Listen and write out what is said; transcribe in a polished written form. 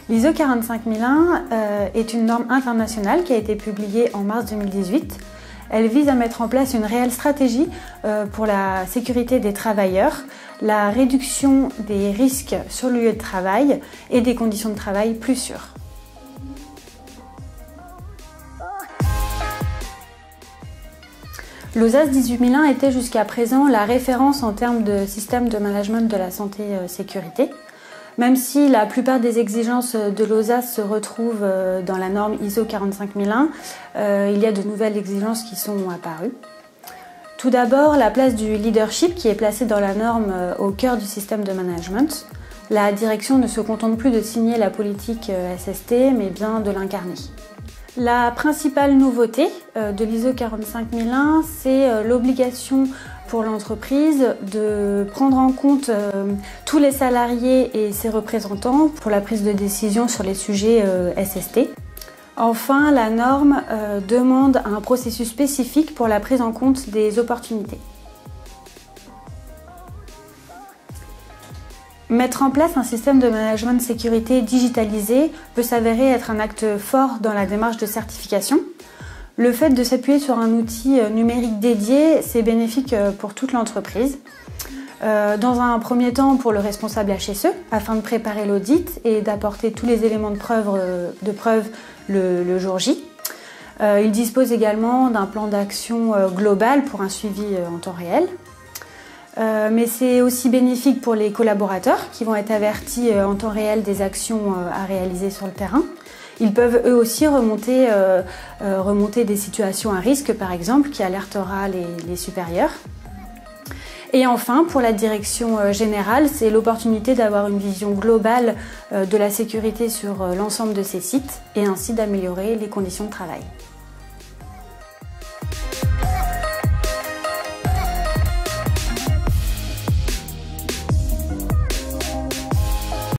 L'ISO 45001 est une norme internationale qui a été publiée en mars 2018. Elle vise à mettre en place une réelle stratégie pour la sécurité des travailleurs, la réduction des risques sur le lieu de travail et des conditions de travail plus sûres. L'OSAS 18001 était jusqu'à présent la référence en termes de système de management de la santé-sécurité. Même si la plupart des exigences de l'OSAS se retrouvent dans la norme ISO 45001, il y a de nouvelles exigences qui sont apparues. Tout d'abord, la place du leadership qui est placée dans la norme au cœur du système de management. La direction ne se contente plus de signer la politique SST, mais bien de l'incarner. La principale nouveauté de l'ISO 45001, c'est l'obligation pour l'entreprise de prendre en compte tous les salariés et ses représentants pour la prise de décision sur les sujets SST. Enfin, la norme demande un processus spécifique pour la prise en compte des opportunités. Mettre en place un système de management de sécurité digitalisé peut s'avérer être un acte fort dans la démarche de certification. Le fait de s'appuyer sur un outil numérique dédié, c'est bénéfique pour toute l'entreprise. Dans un premier temps pour le responsable HSE, afin de préparer l'audit et d'apporter tous les éléments de preuve le jour J. Il dispose également d'un plan d'action global pour un suivi en temps réel. Mais c'est aussi bénéfique pour les collaborateurs qui vont être avertis en temps réel des actions à réaliser sur le terrain. Ils peuvent eux aussi remonter des situations à risque, par exemple, qui alertera les supérieurs. Et enfin, pour la direction générale, c'est l'opportunité d'avoir une vision globale de la sécurité sur l'ensemble de ces sites et ainsi d'améliorer les conditions de travail.